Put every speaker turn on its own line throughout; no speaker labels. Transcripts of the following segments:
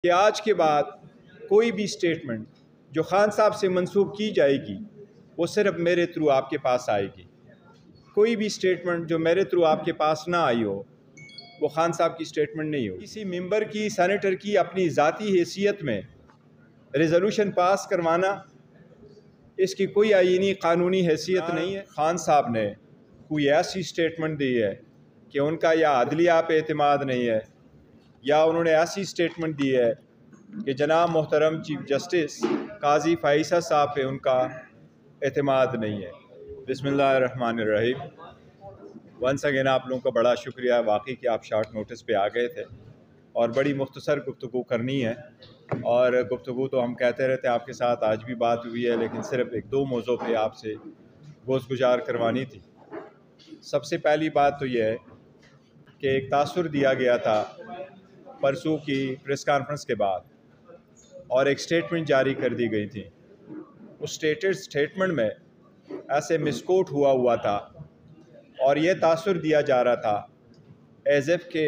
कि आज के बाद कोई भी स्टेटमेंट जो खान साहब से मंसूब की जाएगी वो सिर्फ मेरे थ्रू आपके पास आएगी। कोई भी स्टेटमेंट जो मेरे थ्रू आपके पास ना आई हो वो खान साहब की स्टेटमेंट नहीं हो। किसी मेंबर की, सेनेटर की अपनी ज़ाती हैसियत में रेजोल्यूशन पास करवाना, इसकी कोई आईनी कानूनी हैसियत नहीं है। खान साहब ने कोई ऐसी स्टेटमेंट दी है कि उनका या अदलिया पे एतमाद नहीं है, या उन्होंने ऐसी स्टेटमेंट दी है कि जनाब मोहतरम चीफ जस्टिस काजी फ़ाइज़ा साहब पे उनका एतमाद नहीं है। बिस्मिल्लाहिर्रहमानिर्रहीम। वंस अगेन आप लोगों का बड़ा शुक्रिया वाकई कि आप शॉर्ट नोटिस पे आ गए थे और बड़ी मुख्तसर गुफ्तगू करनी है। और गुफ्तगू तो हम कहते रहते हैं, आपके साथ आज भी बात हुई है, लेकिन सिर्फ एक दो मौज़ों पे आपसे गोश गुजार करवानी थी। सबसे पहली बात तो यह है कि एक तासुर दिया गया था परसों की प्रेस कॉन्फ्रेंस के बाद और एक स्टेटमेंट जारी कर दी गई थी। उस स्टेटमेंट में ऐसे मिसकोट हुआ था और ये तासुर दिया जा रहा था एज़ एफ के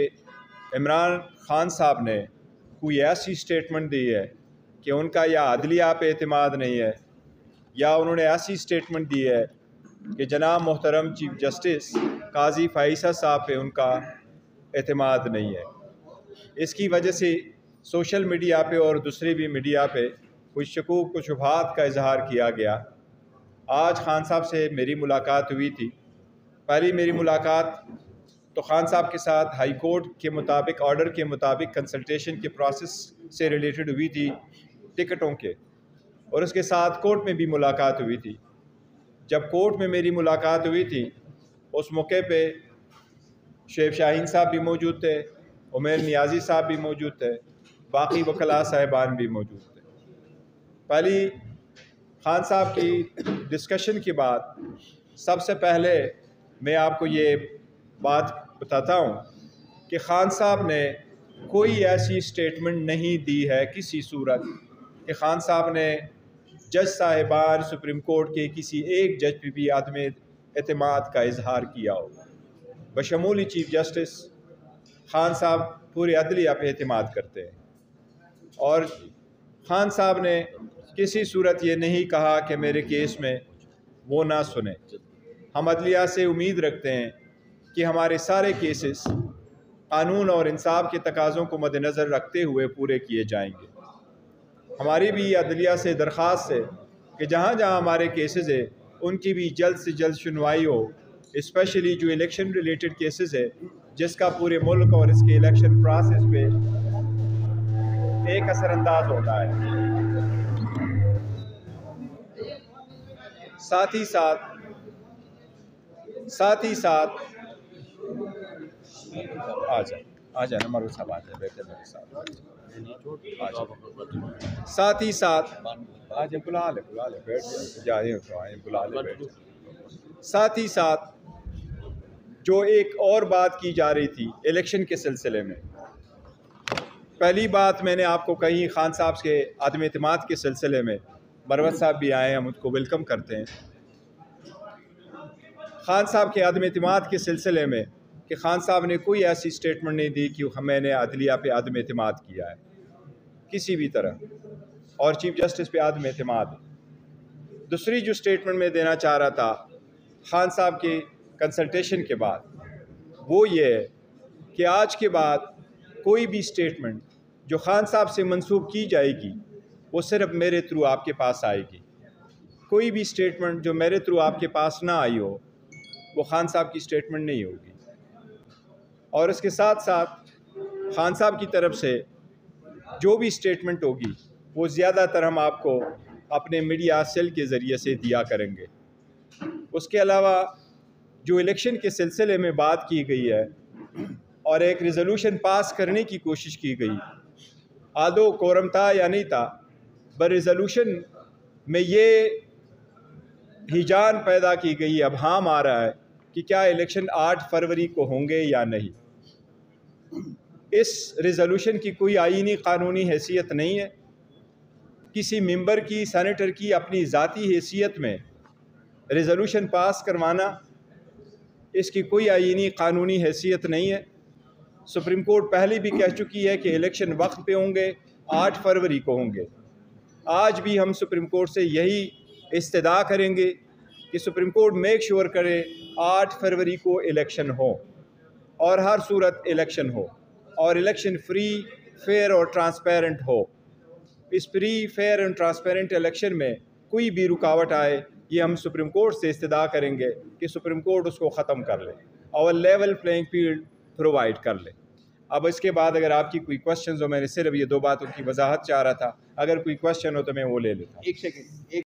इमरान खान साहब ने कोई ऐसी स्टेटमेंट दी है कि उनका या अदलिया पे एतमाद नहीं है, या उन्होंने ऐसी स्टेटमेंट दी है कि जनाब मोहतरम चीफ जस्टिस काजी फ़ाइज़ा साहब पे उनका एतमाद नहीं है। इसकी वजह से सोशल मीडिया पे और दूसरी भी मीडिया पे कुछ शकूक व शुबहात का इजहार किया गया। आज खान साहब से मेरी मुलाकात हुई थी। पहली मेरी मुलाकात तो खान साहब के साथ हाई कोर्ट के मुताबिक, ऑर्डर के मुताबिक कंसल्टेशन के प्रोसेस से रिलेटेड हुई थी टिकटों के, और उसके साथ कोर्ट में भी मुलाकात हुई थी। जब कोर्ट में मेरी मुलाकात हुई थी उस मौके पे शेख शाहीन साहब भी मौजूद थे, उमर नियाजी साहब भी मौजूद थे, बाकी वकला साहिबान भी मौजूद थे। पहली खान साहब की डिस्कशन के बाद सबसे पहले मैं आपको ये बात बताता हूँ कि खान साहब ने कोई ऐसी स्टेटमेंट नहीं दी है किसी सूरत कि खान साहब ने जज साहिबान सुप्रीम कोर्ट के किसी एक जज पे भी आदम एतमाद का इजहार किया हो। बशमूली चीफ जस्टिस खान साहब पूरे अदलिया पे एतमाद करते हैं और खान साहब ने किसी सूरत ये नहीं कहा कि मेरे केस में वो ना सुने। हम अदलिया से उम्मीद रखते हैं कि हमारे सारे केसेस कानून और इंसाफ के तकाज़ों को मद्देनज़र रखते हुए पूरे किए जाएंगे। हमारी भी अदलिया से दरख्वास्त है कि जहाँ जहाँ हमारे केसेस है उनकी भी जल्द से जल्द सुनवाई हो, स्पेशली जो इलेक्शन रिलेटेड केसेस है जिसका पूरे मुल्क और इसके इलेक्शन प्रोसेस पे एक असरअंदाज होता है। साथ ही साथ आ जाए मरू साहब, आ जाए, बैठे मेरे साथ, साथ ही साथ आ जाए, बुला ले बैठ जाए, तो आए बुला ले बैठ। साथ ही साथ जो एक और बात की जा रही थी इलेक्शन के सिलसिले में, पहली बात मैंने आपको कही खान साहब के आदम एतमाद के सिलसिले में, मरवत साहब भी आए, हम उनको वेलकम करते हैं। खान साहब के आदम एतमाद के सिलसिले में कि खान साहब ने कोई ऐसी स्टेटमेंट नहीं दी कि मैंने अदलिया पे आदम एतमाद किया है किसी भी तरह, और चीफ जस्टिस पे आदम एतमाद। दूसरी जो स्टेटमेंट मैं देना चाह रहा था खान साहब के कंसल्टेशन के बाद, वो ये है कि आज के बाद कोई भी स्टेटमेंट जो खान साहब से मंसूब की जाएगी वो सिर्फ मेरे थ्रू आपके पास आएगी। कोई भी स्टेटमेंट जो मेरे थ्रू आपके पास ना आई हो वो खान साहब की स्टेटमेंट नहीं होगी। और इसके साथ साथ खान साहब की तरफ से जो भी स्टेटमेंट होगी वो ज़्यादातर हम आपको अपने मीडिया सेल के ज़रिए से दिया करेंगे। उसके अलावा जो इलेक्शन के सिलसिले में बात की गई है और एक रिजोल्यूशन पास करने की कोशिश की गई, आदो कोरम था या नहीं था, पर रिजोल्यूशन में ये हिजान पैदा की गई, अबहाम आ रहा है कि क्या इलेक्शन 8 फरवरी को होंगे या नहीं। इस रिजोल्यूशन की कोई आईनी कानूनी हैसियत नहीं है। किसी मेंबर की, सेनेटर की अपनी ज़ाती हैसियत में रिजोल्यूशन पास करवाना, इसकी कोई आईनी कानूनी हैसियत नहीं है। सुप्रीम कोर्ट पहले भी कह चुकी है कि इलेक्शन वक्त पे होंगे, 8 फरवरी को होंगे। आज भी हम सुप्रीम कोर्ट से यही इस्तदा करेंगे कि सुप्रीम कोर्ट मेक श्योर करे 8 फरवरी को इलेक्शन हो और हर सूरत इलेक्शन हो और इलेक्शन फ्री, फेयर और ट्रांसपेरेंट हो। इस free, fair and transparent election में कोई भी रुकावट आए, ये हम सुप्रीम कोर्ट से इस्तदा करेंगे कि सुप्रीम कोर्ट उसको ख़त्म कर ले और लेवल प्लेइंग फील्ड प्रोवाइड कर ले। अब इसके बाद अगर आपकी कोई क्वेश्चन हो, मैंने सिर्फ ये 2 बातों की वजाहत चाह रहा था, अगर कोई क्वेश्चन हो तो मैं वो ले लेता हूँ।
एक सेकंड।